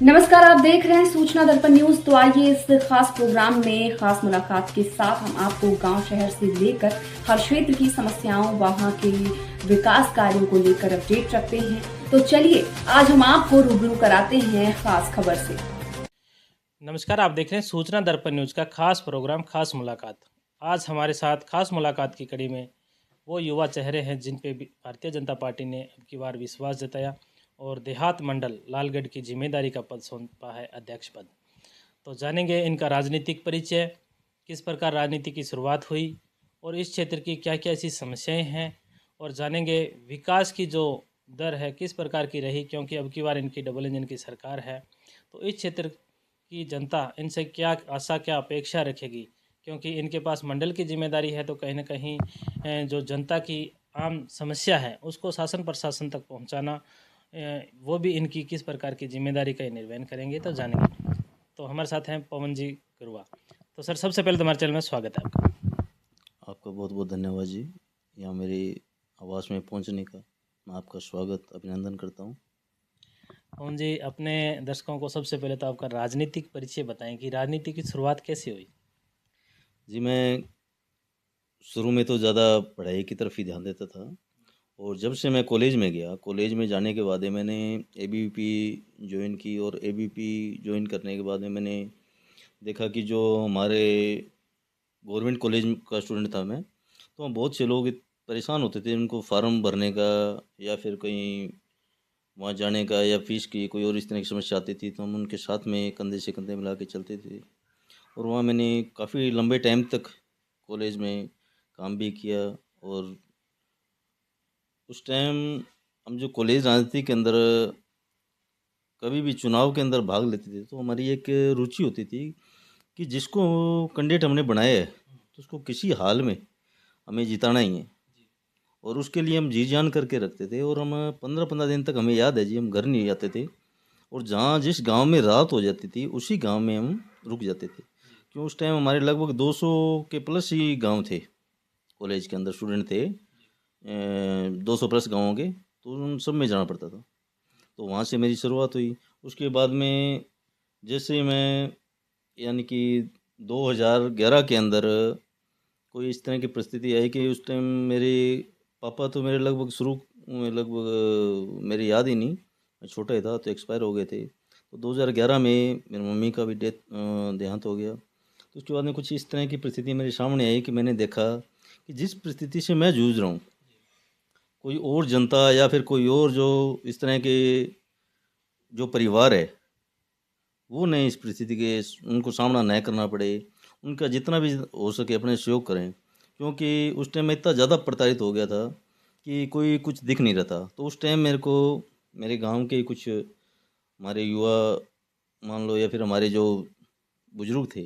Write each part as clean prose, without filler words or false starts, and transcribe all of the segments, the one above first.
नमस्कार, आप देख रहे हैं सूचना दर्पण न्यूज। तो आइए इस खास प्रोग्राम में खास मुलाकात के साथ हम आपको गांव शहर से लेकर हर क्षेत्र की समस्याओं, वहां के विकास कार्यों को लेकर अपडेट रखते हैं। तो चलिए आज हम आपको रूबरू कराते हैं खास खबर से। नमस्कार, आप देख रहे हैं सूचना दर्पण न्यूज का खास प्रोग्राम खास मुलाकात। आज हमारे साथ खास मुलाकात की कड़ी में वो युवा चेहरे हैं जिन पे भारतीय जनता पार्टी ने अब की बार विश्वास जताया और देहात मंडल लालगढ़ की जिम्मेदारी का पद सौंपा है, अध्यक्ष पद। तो जानेंगे इनका राजनीतिक परिचय, किस प्रकार राजनीति की शुरुआत हुई और इस क्षेत्र की क्या क्या ऐसी समस्याएं हैं, और जानेंगे विकास की जो दर है किस प्रकार की रही, क्योंकि अब की बार इनकी डबल इंजन की सरकार है। तो इस क्षेत्र की जनता इनसे क्या आशा, क्या अपेक्षा रखेगी, क्योंकि इनके पास मंडल की जिम्मेदारी है। तो कहीं ना कहीं जो जनता की आम समस्या है उसको शासन प्रशासन तक पहुंचाना, वो भी इनकी किस प्रकार की जिम्मेदारी का निर्वहन करेंगे, तो जानेंगे। तो हमारे साथ हैं पवन जी गुरुआ। तो सर, सबसे पहले तो हमारे चैनल में स्वागत है आपका। आपका बहुत बहुत धन्यवाद जी। यहाँ मेरी आवाज़ में पहुँचने का मैं आपका स्वागत अभिनंदन करता हूँ। पवन जी, अपने दर्शकों को सबसे पहले तो आपका राजनीतिक परिचय बताएं कि राजनीति की शुरुआत कैसे हुई। जी, मैं शुरू में तो ज़्यादा पढ़ाई की तरफ ही ध्यान देता था, और जब से मैं कॉलेज में गया, कॉलेज में जाने के बाद मैंने एबीवीपी ज्वाइन की, और एबीवीपी ज्वाइन करने के बाद में मैंने देखा कि जो हमारे गवर्नमेंट कॉलेज का स्टूडेंट था मैं, तो वहाँ बहुत से लोग परेशान होते थे उनको फार्म भरने का, या फिर कहीं वहाँ जाने का, या फीस की कोई और इस तरह की समस्या आती थी, तो हम उनके साथ में कंधे से कंधे मिला के चलते थे। और वहाँ मैंने काफ़ी लंबे टाइम तक कॉलेज में काम भी किया। और उस टाइम हम जो कॉलेज राजनीति के अंदर कभी भी चुनाव के अंदर भाग लेते थे, तो हमारी एक रुचि होती थी कि जिसको कैंडिडेट हमने बनाया है तो उसको किसी हाल में हमें जिताना ही है। और उसके लिए हम जी जान करके रखते थे, और हम 15-15 दिन तक, हमें याद है जी, हम घर नहीं जाते थे, और जहाँ जिस गांव में रात हो जाती थी उसी गांव में हम रुक जाते थे। क्यों, उस टाइम हमारे लगभग 200 के प्लस ही गांव थे, कॉलेज के अंदर स्टूडेंट थे 200 प्लस गाँवों के, तो उन सब में जाना पड़ता था। तो वहाँ से मेरी शुरुआत हुई। उसके बाद में जैसे ही मैं, यानी कि 2011 के अंदर कोई इस तरह की परिस्थिति आई कि उस टाइम मेरे पापा तो मेरे लगभग शुरू में, लगभग मेरी याद ही नहीं, मैं छोटा ही था, तो एक्सपायर हो गए थे। तो 2011 में मेरी मम्मी का भी देहांत हो गया। तो उसके बाद में कुछ इस तरह की परिस्थिति मेरे सामने आई कि मैंने देखा कि जिस परिस्थिति से मैं जूझ रहा हूँ, कोई और जनता या फिर कोई और जो इस तरह के जो परिवार है, वो नहीं इस परिस्थिति के, उनको सामना न करना पड़े, उनका जितना भी हो सके अपने सहयोग करें। क्योंकि उस टाइम मैं इतना ज़्यादा प्रताड़ित हो गया था कि कोई कुछ दिख नहीं रहा था। तो उस टाइम मेरे को मेरे गांव के कुछ हमारे युवा मान लो, या फिर हमारे जो बुजुर्ग थे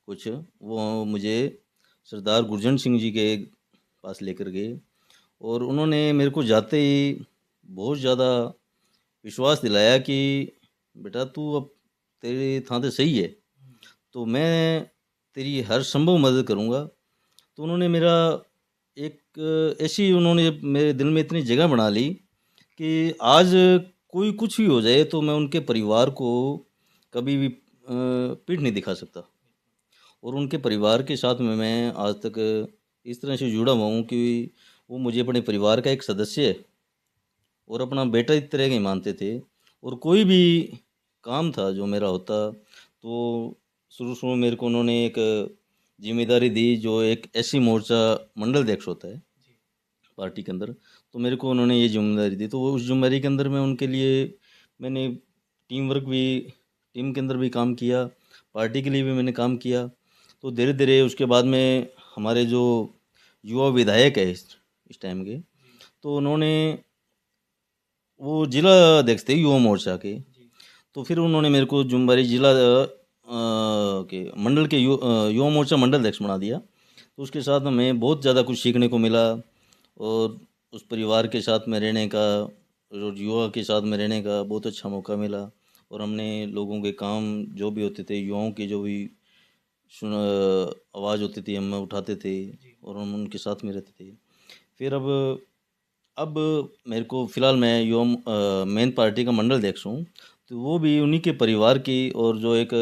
कुछ, वो मुझे सरदार गुरजन सिंह जी के पास लेकर गए, और उन्होंने मेरे को जाते ही बहुत ज़्यादा विश्वास दिलाया कि बेटा तू अब तेरे थां ते सही है, तो मैं तेरी हर संभव मदद करूँगा। तो उन्होंने मेरा एक ऐसी, उन्होंने मेरे दिल में इतनी जगह बना ली कि आज कोई कुछ भी हो जाए तो मैं उनके परिवार को कभी भी पीठ नहीं दिखा सकता। और उनके परिवार के साथ में मैं आज तक इस तरह से जुड़ा हुआ हूँ कि वो मुझे अपने परिवार का एक सदस्य है और अपना बेटा इस तरह के मानते थे। और कोई भी काम था जो मेरा होता, तो शुरू शुरू में मेरे को उन्होंने एक जिम्मेदारी दी, जो एक एससी मोर्चा मंडल अध्यक्ष होता है पार्टी के अंदर। तो मेरे को उन्होंने ये जिम्मेदारी दी, तो वो उस जिम्मेदारी के अंदर मैं उनके लिए मैंने टीम वर्क भी, टीम के अंदर भी काम किया, पार्टी के लिए भी मैंने काम किया। तो धीरे धीरे उसके बाद में हमारे जो युवा विधायक है इस टाइम के, तो उन्होंने, वो जिला अध्यक्ष थे युवा मोर्चा के, तो फिर उन्होंने मेरे को जुम्बारी जिला के मंडल के युवा मोर्चा मंडल अध्यक्ष बना दिया। तो उसके साथ हमें बहुत ज़्यादा कुछ सीखने को मिला, और उस परिवार के साथ में रहने का और युवा के साथ में रहने का बहुत अच्छा मौका मिला। और हमने लोगों के काम जो भी होते थे, युवाओं की जो भी सुन आवाज़ होती थी, हम उठाते थे और हम उनके साथ में रहते थे। फिर अब मेरे को फ़िलहाल मैं युवा मेन पार्टी का मंडल अध्यक्ष हूँ। तो वो भी उन्हीं के परिवार की, और जो एक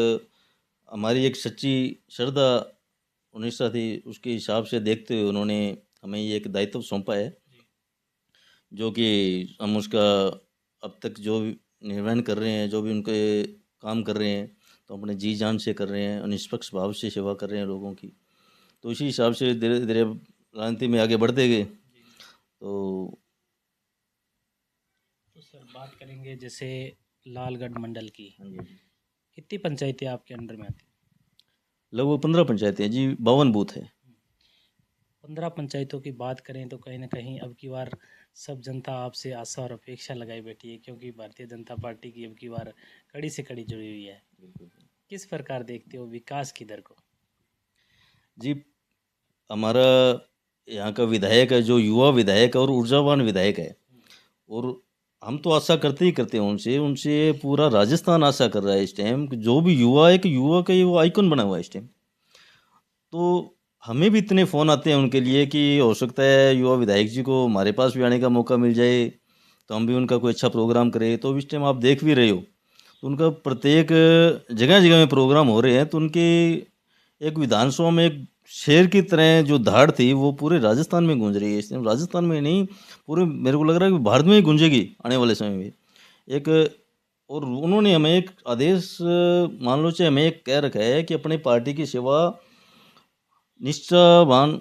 हमारी एक सच्ची श्रद्धा और निष्ठा थी, उसके हिसाब से देखते हुए उन्होंने हमें ये एक दायित्व सौंपा है, जो कि हम उसका अब तक जो भी निर्वहन कर रहे हैं, जो भी उनके काम कर रहे हैं, तो अपने जी जान से कर रहे हैं और निष्पक्ष भाव से सेवा कर रहे हैं लोगों की। तो इसी हिसाब से धीरे धीरे राजनीति में आगे बढ़ते गए। तो सर बात करेंगे जैसे लालगढ़ मंडल की, हाँ जी, हाँ जी। कितनी पंचायतें आपके अंडर में आती? लगभग 15 पंचायतें हैं जी, 52 बूथ है। 15 पंचायतों की बात करें तो कहीं ना कहीं अब की बार सब जनता आपसे आशा और अपेक्षा लगाई बैठी है, क्योंकि भारतीय जनता पार्टी की अब की बार कड़ी से कड़ी जुड़ी हुई है। किस प्रकार देखते हो विकास की दर को? जी, हमारा यहाँ का विधायक है, जो युवा विधायक है और ऊर्जावान विधायक है, और हम तो आशा करते ही करते हैं उनसे, उनसे पूरा राजस्थान आशा कर रहा है इस टाइम, कि जो भी युवा है, कि युवा का ये वो आइकन बना हुआ है इस टाइम। तो हमें भी इतने फ़ोन आते हैं उनके लिए कि हो सकता है युवा विधायक जी को हमारे पास भी आने का मौका मिल जाए, तो हम भी उनका कोई अच्छा प्रोग्राम करें। तो इस टाइम आप देख भी रहे हो, तो उनका प्रत्येक जगह जगह में प्रोग्राम हो रहे हैं। तो उनके एक विधानसभा में एक शेर की तरह जो धाड़ थी, वो पूरे राजस्थान में गूंज रही है इस टाइम। राजस्थान में नहीं, पूरे मेरे को लग रहा है कि भारत में ही गूंजेगी आने वाले समय में। एक और उन्होंने हमें एक आदेश, मान लो चाहे हमें एक कह रखा है कि अपनी पार्टी की सेवा निष्ठावान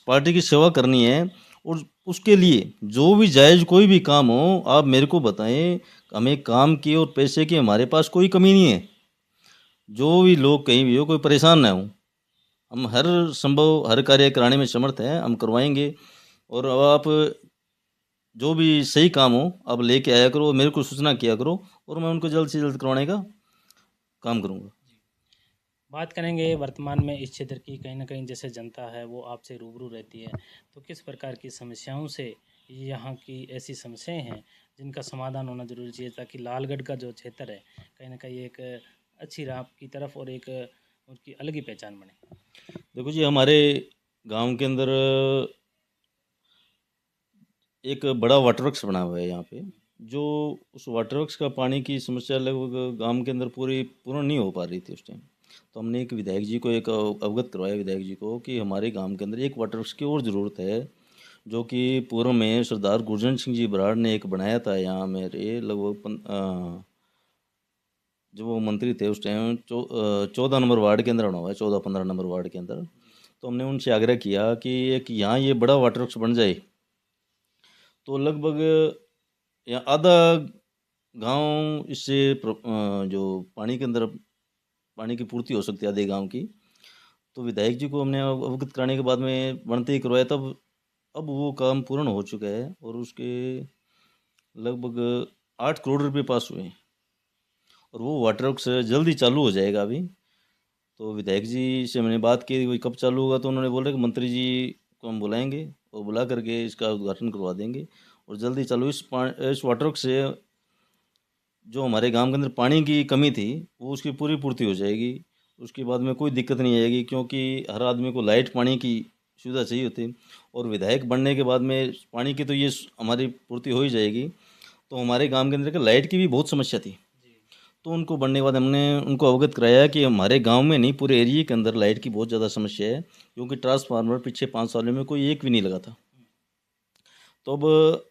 पार्टी की सेवा करनी है, और उसके लिए जो भी जायज़ कोई भी काम हो आप मेरे को बताएं। हमें काम की और पैसे की हमारे पास कोई कमी नहीं है। जो भी लोग कहीं भी हो, कोई परेशान ना हो, हम हर संभव हर कार्य कराने में समर्थ हैं, हम करवाएंगे। और अब आप जो भी सही काम हो आप लेके आया करो, मेरे को सूचना किया करो, और मैं उनको जल्द से जल्द करवाने का काम करूँगा। बात करेंगे वर्तमान में इस क्षेत्र की, कहीं ना कहीं जैसे जनता है वो आपसे रूबरू रहती है, तो किस प्रकार की समस्याओं से, यहाँ की ऐसी समस्याएं हैं जिनका समाधान होना जरूरी चाहिए, ताकि लालगढ़ का जो क्षेत्र है कहीं ना कहीं एक अच्छी राह की तरफ और एक उनकी अलग ही पहचान बने? देखो जी, हमारे गांव के अंदर एक बड़ा वाटर वर्क्स बना हुआ है यहाँ पे। जो उस वाटर वर्क्स का पानी की समस्या लगभग गांव के अंदर पूर्ण नहीं हो पा रही थी उस टाइम। तो हमने एक विधायक जी को एक अवगत करवाया विधायक जी को, कि हमारे गांव के अंदर एक वाटर वर्क्स की और ज़रूरत है, जो कि पूर्व में सरदार गुरजन सिंह जी बराड़ ने एक बनाया था यहाँ मेरे लगभग जब वो मंत्री थे उस टाइम 14 नंबर वार्ड के अंदर बना हुआ है, 14-15 नंबर वार्ड के अंदर। तो हमने उनसे आग्रह किया कि एक यहाँ ये बड़ा वाटर वर्क्स बन जाए, तो लगभग या आधा गांव इससे जो पानी के अंदर पानी की पूर्ति हो सकती है आधे गांव की। तो विधायक जी को हमने अवगत कराने के बाद में बनते ही करवाया, तब अब वो काम पूर्ण हो चुका है, और उसके लगभग 8 करोड़ रुपए पास हुए हैं, और वो वाटर वर्क्स जल्दी चालू हो जाएगा अभी। तो विधायक जी से मैंने बात की, वही कब चालू होगा, तो उन्होंने बोला कि मंत्री जी को हम बुलाएंगे और बुला करके इसका उद्घाटन करवा देंगे, और जल्दी चालू इस वाटर वर्क से जो हमारे गांव के अंदर पानी की कमी थी वो उसकी पूरी पूर्ति हो जाएगी। उसके बाद में कोई दिक्कत नहीं आएगी, क्योंकि हर आदमी को लाइट पानी की सुविधा चाहिए होती है, और विधायक बनने के बाद में पानी की तो ये हमारी पूर्ति हो ही जाएगी। तो हमारे गांव के अंदर के लाइट की भी बहुत समस्या थी, तो उनको बनने के बाद हमने उनको अवगत कराया कि हमारे गांव में नहीं, पूरे एरिया के अंदर लाइट की बहुत ज़्यादा समस्या है, क्योंकि ट्रांसफार्मर पिछले 5 सालों में कोई एक भी नहीं लगा था। तो अब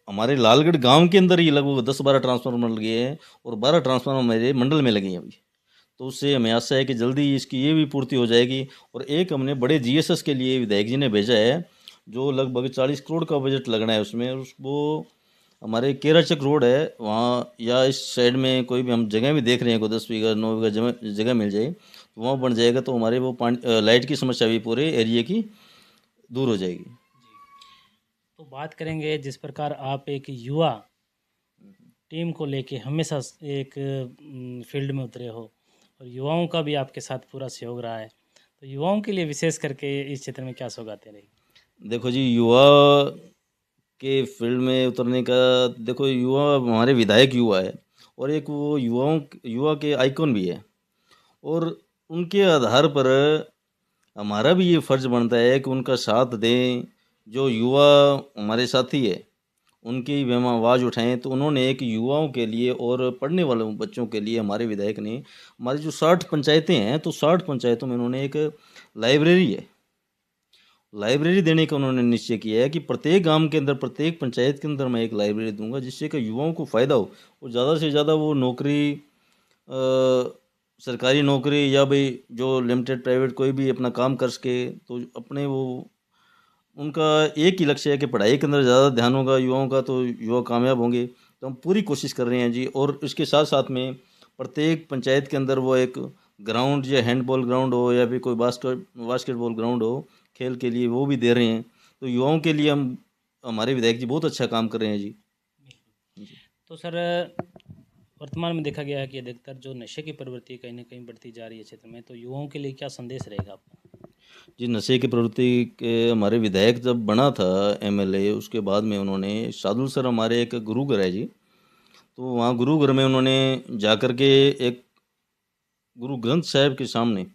हमारे लालगढ़ गांव के अंदर ही लगभग 10-12 ट्रांसफार्मर लगे हैं, और 12 ट्रांसफार्मर मेरे मंडल में लगे हैं अभी। तो उससे हमें आशा है कि जल्दी इसकी ये भी पूर्ति हो जाएगी। और एक हमने बड़े जीएसएस के लिए विधायक जी ने भेजा है, जो लगभग 40 करोड़ का बजट लगना है उसमें। वो हमारे केराचक रोड है वहाँ, या इस साइड में कोई भी हम जगह भी देख रहे हैं, कोई 10 बीघा 9 बीघा जगह मिल जाए तो वहाँ बन जाएगा, तो हमारे वो पानी लाइट की समस्या भी पूरे एरिया की दूर हो जाएगी। तो बात करेंगे जिस प्रकार आप एक युवा टीम को लेके हमेशा एक फील्ड में उतरे हो, और युवाओं का भी आपके साथ पूरा सहयोग रहा है, तो युवाओं के लिए विशेष करके इस क्षेत्र में क्या सौगातें रही? देखो जी, युवा के फील्ड में उतरने का, देखो युवा हमारे विधायक युवा है, और एक वो युवा के आइकॉन भी है, और उनके आधार पर हमारा भी ये फर्ज बनता है कि उनका साथ दें। जो युवा हमारे साथी है उनकी भी हम आवाज़ उठाएं। तो उन्होंने एक युवाओं के लिए और पढ़ने वाले बच्चों के लिए हमारे विधायक ने हमारी जो 60 पंचायतें हैं, तो 60 पंचायतों में उन्होंने एक लाइब्रेरी है, लाइब्रेरी देने का उन्होंने निश्चय किया है कि प्रत्येक गांव के अंदर, प्रत्येक पंचायत के अंदर मैं एक लाइब्रेरी दूंगा, जिससे कि युवाओं को फ़ायदा हो और ज़्यादा से ज़्यादा वो नौकरी, सरकारी नौकरी या भाई जो लिमिटेड प्राइवेट कोई भी अपना काम कर सके, तो अपने वो उनका एक ही लक्ष्य है कि पढ़ाई के अंदर ज़्यादा ध्यान होगा युवाओं का, तो युवा कामयाब होंगे। तो हम पूरी कोशिश कर रहे हैं जी। और इसके साथ साथ में प्रत्येक पंचायत के अंदर वो एक ग्राउंड, या हैंडबॉल ग्राउंड हो या फिर कोई बास्केटबॉल ग्राउंड हो खेल के लिए, वो भी दे रहे हैं। तो युवाओं के लिए हम, हमारे विधायक जी बहुत अच्छा काम कर रहे हैं जी। तो सर, वर्तमान में देखा गया है कि अधिकतर जो नशे की प्रवृत्ति कहीं ना कहीं बढ़ती जा रही है क्षेत्र में, तो युवाओं के लिए क्या संदेश रहेगा आपका? जी, नशे की प्रवृत्ति के हमारे विधायक जब बना था एमएलए, उसके बाद में उन्होंने, सादुल सर हमारे एक गुरुघर है जी, तो वहाँ गुरुघर में उन्होंने जाकर के एक गुरु ग्रंथ साहिब के सामने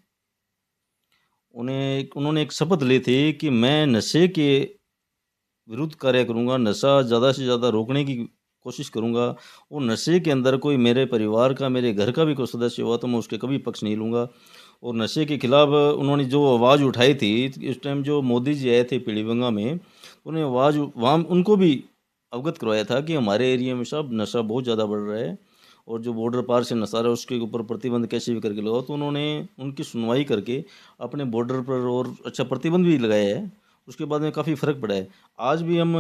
उन्होंने एक शपथ ली थी कि मैं नशे के विरुद्ध कार्य करूँगा, नशा ज़्यादा से ज़्यादा रोकने की कोशिश करूँगा, और नशे के अंदर कोई मेरे परिवार का, मेरे घर का भी कोई सदस्य हुआ तो मैं उसके कभी पक्ष नहीं लूँगा। और नशे के खिलाफ उन्होंने जो आवाज़ उठाई थी, इस टाइम जो मोदी जी आए थे पीलीभंगा में, उन्हें आवाज़ वहाँ उनको भी अवगत करवाया था कि हमारे एरिया में सब नशा बहुत ज़्यादा बढ़ रहा है, और जो बॉर्डर पार से नशा रहा है उसके ऊपर प्रतिबंध कैसे भी करके लगाओ। तो उन्होंने उनकी सुनवाई करके अपने बॉर्डर पर और अच्छा प्रतिबंध भी लगाया है। उसके बाद में काफ़ी फ़र्क पड़ा है। आज भी हम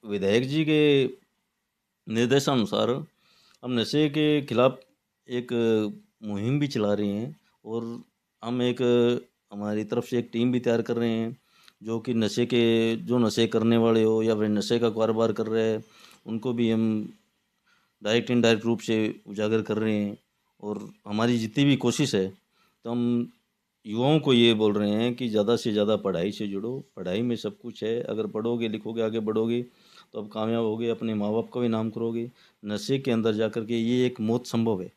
विधायक जी के निर्देशानुसार हम नशे के खिलाफ एक मुहिम भी चला रहे हैं, और हम एक हमारी तरफ से एक टीम भी तैयार कर रहे हैं, जो कि जो नशे करने वाले हो या फिर नशे का कारोबार कर रहे हैं, उनको भी हम डायरेक्ट इनडायरेक्ट रूप से उजागर कर रहे हैं। और हमारी जितनी भी कोशिश है, तो हम युवाओं को ये बोल रहे हैं कि ज़्यादा से ज़्यादा पढ़ाई से जुड़ो, पढ़ाई में सब कुछ है। अगर पढ़ोगे लिखोगे आगे बढ़ोगे तो अब कामयाब होगे, अपने माँ बाप का भी नाम करोगे। नशे के अंदर जा कर के ये एक मौत संभव है,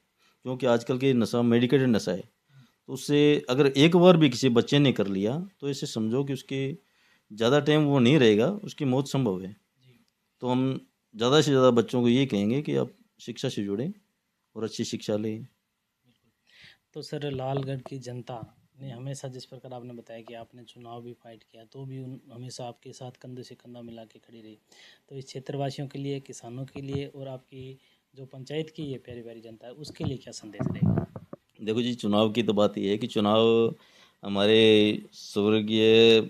क्योंकि आजकल के नशा मेडिकेटेड नशा है। तो उससे अगर एक बार भी किसी बच्चे ने कर लिया तो ऐसे समझो कि उसके ज़्यादा टाइम वो नहीं रहेगा, उसकी मौत संभव है। तो हम ज़्यादा से ज़्यादा बच्चों को ये कहेंगे कि आप शिक्षा से जुड़ें और अच्छी शिक्षा लें। तो सर, लालगढ़ की जनता ने हमेशा, जिस प्रकार आपने बताया कि आपने चुनाव भी फाइट किया, तो भी हमेशा आपके साथ कंधे से कंधा मिला के खड़ी रही। तो इस क्षेत्रवासियों के लिए, किसानों के लिए और आपकी जो पंचायत की ये प्यारी प्यारी जनता है, उसके लिए क्या संदेश रहेगा? देखो जी, चुनाव की तो बात ये है कि चुनाव हमारे स्वर्गीय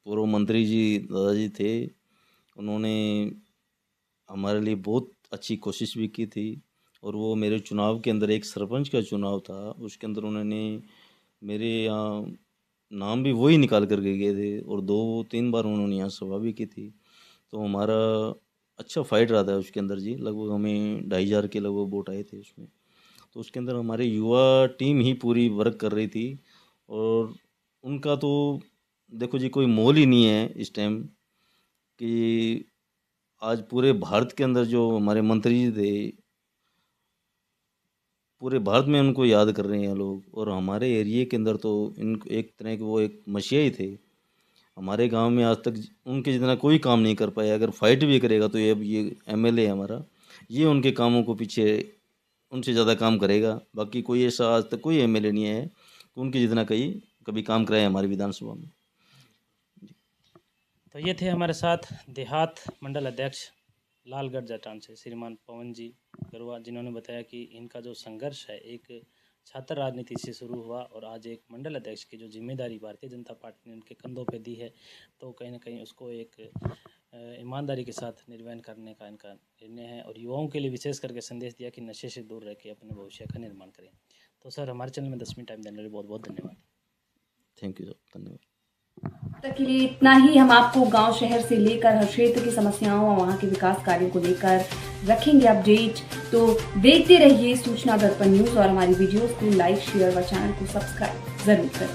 पूर्व मंत्री जी दादाजी थे, उन्होंने हमारे लिए बहुत अच्छी कोशिश भी की थी। और वो मेरे चुनाव के अंदर, एक सरपंच का चुनाव था, उसके अंदर उन्होंने मेरे यहाँ नाम भी वही निकाल कर के गए थे, और 2-3 बार उन्होंने यहाँ सभा भी की थी। तो हमारा अच्छा फाइट रहा था उसके अंदर जी, लगभग हमें 2500 के लगभग वोट आए थे उसमें। तो उसके अंदर हमारी युवा टीम ही पूरी वर्क कर रही थी, और उनका तो देखो जी कोई मोल ही नहीं है इस टाइम, कि आज पूरे भारत के अंदर जो हमारे मंत्री जी थे, पूरे भारत में उनको याद कर रहे हैं लोग। और हमारे एरिया के अंदर तो इनको एक तरह के वो एक मसीहा ही थे। हमारे गांव में आज तक उनके जितना कोई काम नहीं कर पाया। अगर फाइट भी करेगा तो ये एमएलए है हमारा, ये उनके कामों को पीछे उनसे ज़्यादा काम करेगा। बाकी कोई ऐसा आज तक कोई एमएलए नहीं है कि उनके जितना कभी काम कराए हमारी विधानसभा में। तो ये थे हमारे साथ देहात मंडल अध्यक्ष लालगढ़ जटान से श्रीमान पवन जी गरुआ, जिन्होंने बताया कि इनका जो संघर्ष है एक छात्र राजनीति से शुरू हुआ और आज एक मंडल अध्यक्ष की जो जिम्मेदारी भारतीय जनता पार्टी ने उनके कंधों पे दी है, तो कहीं ना कहीं उसको एक ईमानदारी के साथ निर्वहन करने का इनका निर्णय है। और युवाओं के लिए विशेष करके संदेश दिया कि नशे से दूर रह के अपने भविष्य का निर्माण करें। तो सर, हमारे चैनल में 10 मिनट टाइम देने के लिए बहुत बहुत धन्यवाद। थैंक यू सर, धन्यवाद। तक के लिए इतना ही। हम आपको गांव शहर से लेकर हर क्षेत्र की समस्याओं और वहां के विकास कार्यों को लेकर रखेंगे अपडेट। तो देखते रहिए सूचना दर्पण न्यूज और हमारी वीडियोस को लाइक, शेयर व चैनल को सब्सक्राइब जरूर करें।